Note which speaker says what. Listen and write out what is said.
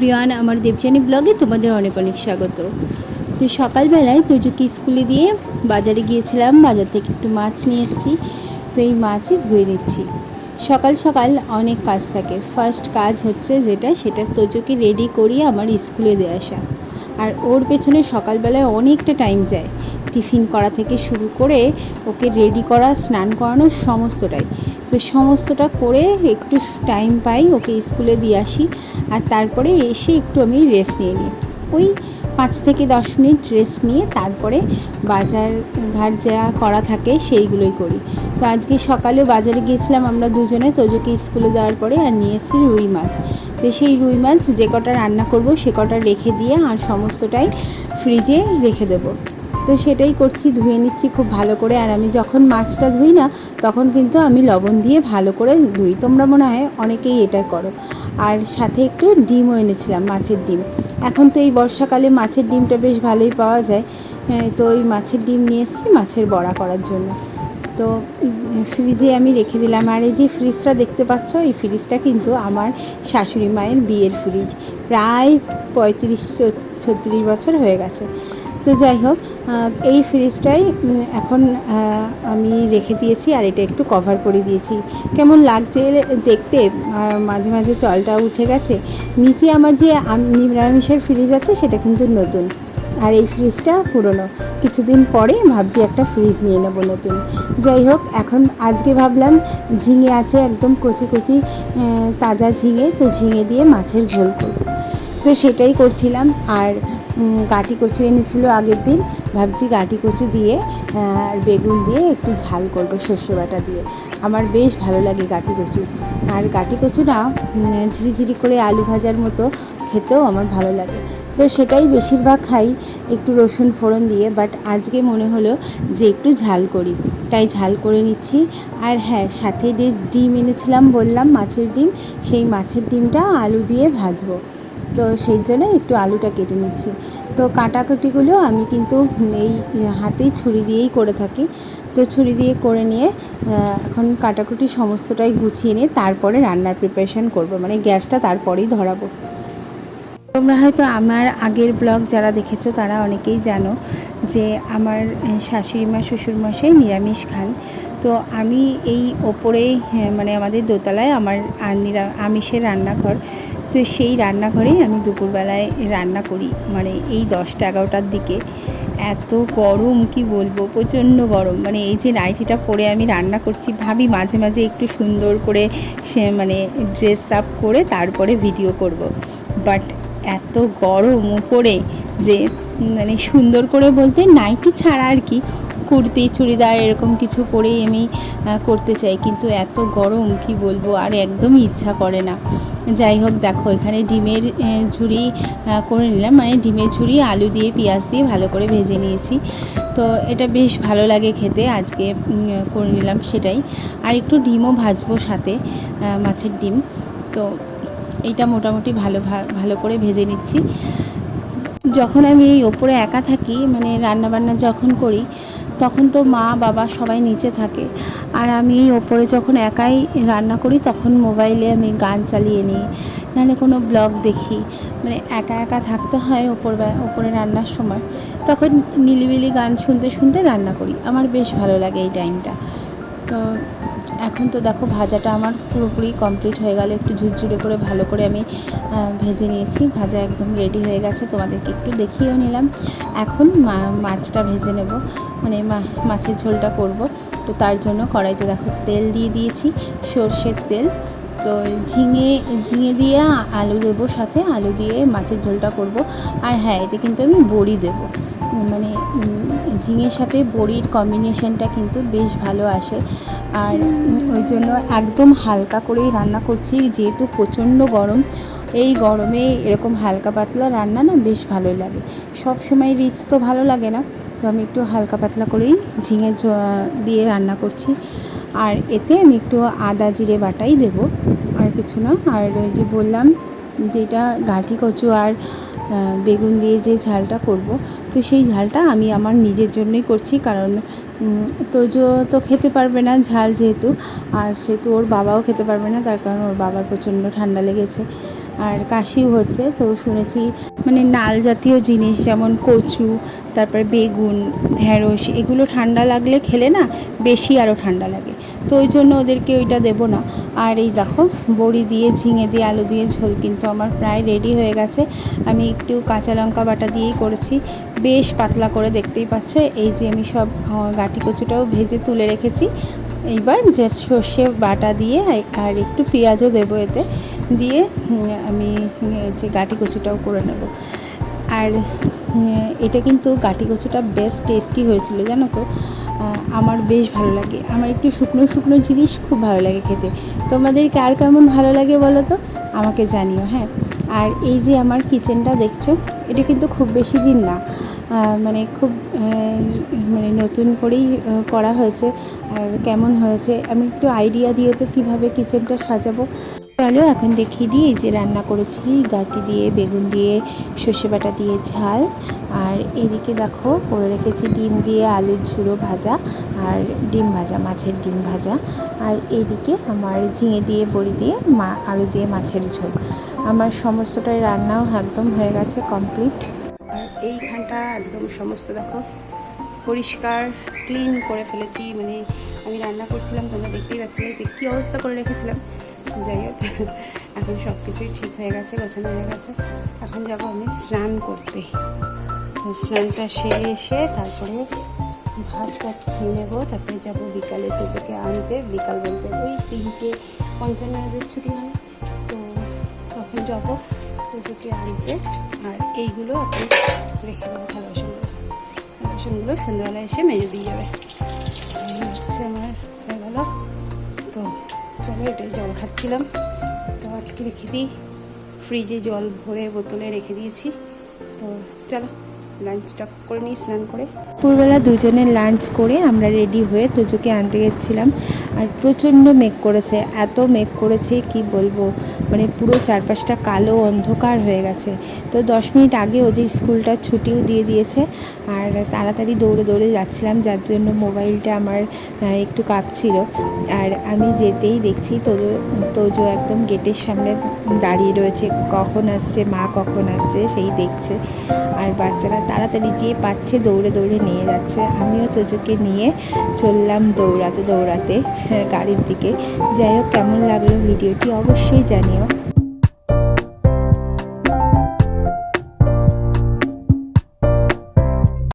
Speaker 1: Everyone, আমার দেবযানী ব্লগে তোমাদের অনেক অনেক স্বাগত। তো সকালবেলায় পুজোকে স্কুলে দিয়ে বাজারে গিয়েছিলাম, বাজার থেকে একটু মাছ নিয়ে এসেছি। তো এই মাছই ধুয়ে নিচ্ছি। সকাল সকাল অনেক কাজ থাকে। ফার্স্ট কাজ হচ্ছে সেটা তোজোকে রেডি করিয়ে আমার স্কুলে দিয়ে আসা। আর ওর পেছনে সকালবেলায় অনেকটা টাইম যায়, টিফিন করা থেকে শুরু করে ওকে রেডি করা, স্নান করানো সমস্তটাই। তো সমস্তটা করে একটু টাইম পাই, ওকে স্কুলে দিয়ে আসি। আর তারপরে এসে একটু আমি রেস্ট নিয়ে নিই, ওই 5 থেকে 10 মিনিট রেস্ট নিয়ে তারপরে বাজার ঘাট যা করা থাকে সেইগুলোই করি। তো আজকে সকালে বাজারে গিয়েছিলাম আমরা দুজনে, তোজোকে স্কুলে দেওয়ার পরে, আর নিয়ে এসেছি রুই মাছ। তো সেই রুই মাছ যে কটা রান্না করব সে কটা রেখে দিয়ে আর সমস্তটাই ফ্রিজে রেখে দেবো। তো সেটাই করছি, ধুয়ে নিচ্ছি খুব ভালো করে। আর আমি যখন মাছটা ধুই না তখন কিন্তু আমি লবণ দিয়ে ভালো করে ধুই, তোমরা মনে হয় অনেকেই এটা করো। আর সাথে একটু ডিমও এনেছিলাম, মাছের ডিম। এখন তো এই বর্ষাকালে মাছের ডিমটা বেশ ভালোই পাওয়া যায়। তো ওই মাছের ডিম নিয়ে এসেছি মাছের বড়া করার জন্য। তো ফ্রিজে আমি রেখে দিলাম। আর এই যে ফ্রিজটা দেখতে পাচ্ছ, এই ফ্রিজটা কিন্তু আমার শাশুড়ি মায়ের বিয়ের ফ্রিজ, প্রায় 35-36 বছর হয়ে গেছে। তো যাই হোক, এই ফ্রিজটাই এখন আমি রেখে দিয়েছি, আর এটা একটু কভার করে দিয়েছি। কেমন লাগছে দেখতে, মাঝে মাঝে জলটা উঠে গেছে। নিচে আমার যে নিরামিষের ফ্রিজ আছে সেটা কিন্তু নতুন, আর এই ফ্রিজটা পুরনো। কিছুদিন পরে ভাবছি একটা ফ্রিজ নিয়ে নেবো নতুন। যাই হোক, এখন আজকে ভাবলাম ঝিঙে আছে একদম কচি কচি তাজা ঝিঙে, তো ঝিঙে দিয়ে মাছের ঝোল করব। তো সেটাই করছিলাম। আর গাঁটি কচু এনেছিল আগের দিন, ভাবছি গাঁটি কচু দিয়ে আর বেগুন দিয়ে একটু ঝাল করব সর্ষে বাটা দিয়ে। আমার বেশ ভালো লাগে গাঁটি কচু। আর গাঁটি কচুটা ঝিরিঝিরি করে আলু ভাজার মতো খেতেও আমার ভালো লাগে। তো সেটাই বেশিরভাগ খাই একটু রসুন ফোড়ন দিয়ে, বাট আজকে মনে হলো যে একটু ঝাল করি, তাই ঝাল করে নিচ্ছি। আর হ্যাঁ, সাথে যে ডিম এনেছিলাম বললাম, মাছের ডিম, সেই মাছের ডিমটা আলু দিয়ে ভাজবো। তো সেই জন্য একটু আলুটা কেটে নিচ্ছি। তো কাটাকুটিগুলো আমি কিন্তু এই হাতেই ছুরি দিয়েই করে থাকি। তো ছুরি দিয়ে করে নিয়ে এখন কাটাকুটি সমস্তটাই গুছিয়ে নিয়ে তারপরে রান্নার প্রিপারেশান করব, মানে গ্যাসটা তারপরেই ধরাবো। তোমরা হয়তো আমার আগের ব্লগ যারা দেখেছো তারা অনেকেই জানো যে আমার শাশুড়ি মা শ্বশুরমশাই নিরামিষ খান। তো আমি এই ওপরেই মানে আমাদের দোতলায় আমার আমিষের রান্নাঘর। তো সেই রান্নাঘরেই আমি দুপুরবেলায় রান্না করি, মানে এই 10টা-11টার দিকে। এত গরম কি বলবো, প্রচণ্ড গরম। মানে এই যে নাইটিটা পরে আমি রান্না করছি, ভাবি মাঝে মাঝে একটু সুন্দর করে মানে ড্রেস আপ করে তারপরে ভিডিও করব। বাট এত গরম উপরে যে মানে সুন্দর করে বলতে নাইটি ছাড়া আর কি, কুর্তি চুড়িদার এরকম কিছু পরেই আমি করতে চাই, কিন্তু এত গরম কি বলবো, আর একদমই ইচ্ছা করে না। যাই হোক, দেখো এখানে ডিমের ঝুড়ি করে নিলাম, মানে ডিমের ঝুড়ি আলু দিয়ে পেঁয়াজ দিয়ে ভালো করে ভেজে নিয়েছি। তো এটা বেশ ভালো লাগে খেতে, আজকে করে নিলাম সেটাই। আর একটু ডিমও ভাজবো সাথে, মাছের ডিম। তো এইটা মোটামুটি ভালো করে ভেজে নিচ্ছি। যখন আমি এই ওপরে একা থাকি, মানে রান্নাবান্না যখন করি, তখন তো মা বাবা সবাই নিচে থাকে, আর আমি এই ওপরে যখন একাই রান্না করি তখন মোবাইলে আমি গান চালিয়ে নিই, নাহলে কোনো ব্লগ দেখি। মানে একা একা থাকতে হয় ওপরে রান্নার সময়, তখন নিলিবিলি গান শুনতে শুনতে রান্না করি। আমার বেশ ভালো লাগে এই টাইমটা। তো এখন তো দেখো ভাজাটা আমার পুরোপুরি কমপ্লিট হয়ে গেল, একটু ঝুরঝুরে করে ভালো করে আমি ভেজে নিয়েছি। ভাজা একদম রেডি হয়ে গেছে, তোমাদেরকে একটু দেখিয়েও নিলাম। এখন মাছটা ভেজে নেব, মানে মাছের ঝোলটা করব। তো তার জন্য কড়াইতে দেখো তেল দিয়ে দিয়েছি, সর্ষের তেল। তো ঝিঙে দিয়ে আলু দেবো, সাথে আলু দিয়ে মাছের ঝোলটা করব। আর হ্যাঁ, এতে কিন্তু আমি বড়ি দেবো, মানে ঝিঙের সাথে বড়ির কম্বিনেশনটা কিন্তু বেশ ভালো আসে। আর ওই জন্য একদম হালকা করেই রান্না করছি, যেহেতু প্রচণ্ড গরম। এই গরমে এরকম হালকা পাতলা রান্না না বেশ ভালোই লাগে। সব সময় রিচ তো ভালো লাগে না, তো আমি একটু হালকা পাতলা করেই ঝিঙে দিয়ে রান্না করছি। আর এতে আমি একটু আদা জিরে বাটাই দেবো, আর কিছু না। আর ওই যে বললাম যেটা গাঁটি কচু আর বেগুন দিয়ে যে ঝালটা করব, তো সেই ঝালটা আমি আমার নিজের জন্যই করছি, কারণ তোজো তো খেতে পারবে না ঝাল যেহেতু, আর সেহেতু ওর বাবাও খেতে পারবে না, তার কারণ ওর বাবার প্রচণ্ড ঠান্ডা লেগেছে। আর কাশিও হচ্ছে। তো শুনেছি মানে নাল জাতীয় জিনিস যেমন কচু, তারপরে বেগুন, ঢ্যাঁড়স এগুলো ঠান্ডা লাগলে খেলে না বেশি আরও ঠান্ডা লাগে। তো ওই জন্য ওদেরকে ওইটা দেবো না। আর এই দেখো বড়ি দিয়ে, ঝিঙে দিয়ে, আলু দিয়ে ঝোল কিন্তু আমার প্রায় রেডি হয়ে গেছে। আমি একটু কাঁচা লঙ্কা বাটা দিয়েই করেছি, বেশ পাতলা করে, দেখতেই পাচ্ছ। এই যে আমি সব গাঁটি কচুটাও ভেজে তুলে রেখেছি। এইবার যে সর্ষে বাটা দিয়ে আর একটু পেঁয়াজও দেবো এতে, দিয়ে আমি যে গাঁটি কচুটাও করে নেব। আর এটা কিন্তু গাঁটি কচুটা বেশ টেস্টি হয়েছিল জানো তো। আমার বেশ ভালো লাগে, আমার একটু শুকনো শুকনো জিনিস খুব ভালো লাগে খেতে। তোমাদের কার কেমন ভালো লাগে বলো তো, আমাকে জানিও হ্যাঁ। আর এই যে আমার কিচেনটা দেখছো, এটা কিন্তু খুব বেশি দিন না, মানে খুব মানে নতুন করেই করা হয়েছে। আর কেমন হয়েছে আমি একটু আইডিয়া দিও তো কীভাবে কিচেনটা সাজাবো। চলো এখন দেখিয়ে দিই। এই যে রান্না করেছি গাঁটি দিয়ে, বেগুন দিয়ে, সর্ষে বাটা দিয়ে ঝাল। আর এদিকে দেখো করে রেখেছি ডিম দিয়ে আলুর ঝুড়ো ভাজা, আর ডিম ভাজা, মাছের ডিম ভাজা। আর এইদিকে আমার ঝিঙে দিয়ে, বড়ি দিয়ে, আলু দিয়ে মাছের ঝোল। আমার সমস্তটাই রান্নাও একদম হয়ে গেছে, কমপ্লিট। আর এইখানটা একদম সমস্ত দেখো পরিষ্কার ক্লিন করে ফেলেছি। মানে আমি রান্না করছিলাম, তোমরা দেখতেই পাচ্ছিলে যে কী অবস্থা করে রেখেছিলাম। তো যাই হোক, এখন সব কিছুই ঠিক হয়ে গেছে, গোছানো হয়ে গেছে। এখন যাবো আমি স্নান করতে। তো স্নানটা সেরে এসে তারপরে ভাতটা খেয়ে নেবো, তারপরে যাবো বিকালে তোজোকে আনতে। বিকাল বলতে ওই 3:55 ছুটি হয়, তো তখন যাবো তোজোকে আনতে। আর এইগুলো এখন রেখে দেবো, থালা বাসনগুলো সন্ধ্যাবেলায় এসে মেজে দিয়ে যাবে। হচ্ছে আমার হয়ে গেল। তো চলো, এটাই জল খাচ্ছিলাম, তো আজকে রেখে দিই। ফ্রিজে জল ভরে বোতলে রেখে দিয়েছি। তো চলো লাঞ্চটা করে নিই স্নান করে। দুপুরবেলা দুজনে লাঞ্চ করে আমরা রেডি হয়ে তোজোকে আনতে গেছিলাম। আর প্রচণ্ড মেঘ করেছে, এত মেঘ করেছে কি বলবো, মানে পুরো চারপাশটা কালো অন্ধকার হয়ে গেছে। তো 10 মিনিট আগে ওদের স্কুলটা ছুটিও দিয়ে দিয়েছে। আর তাড়াতাড়ি দৌড়ে দৌড়ে যাচ্ছিলাম, যার জন্য মোবাইলটা আমার একটু কাঁপছিল। আর আমি যেতেই দেখছি তোজো একদম গেটের সামনে দাঁড়িয়ে রয়েছে, কখন আসছে মা, কখন আসছে সেই দেখছে। আর বাচ্চারা তাড়াতাড়ি যে পাচ্ছে দৌড়ে দৌড়ে নিয়ে যাচ্ছে। আমিও তোজোকে নিয়ে চললাম দৌড়াতে দৌড়াতে গাড়ির দিকে। যাই হোক, কেমন লাগলো ভিডিওটি অবশ্যই জানিও।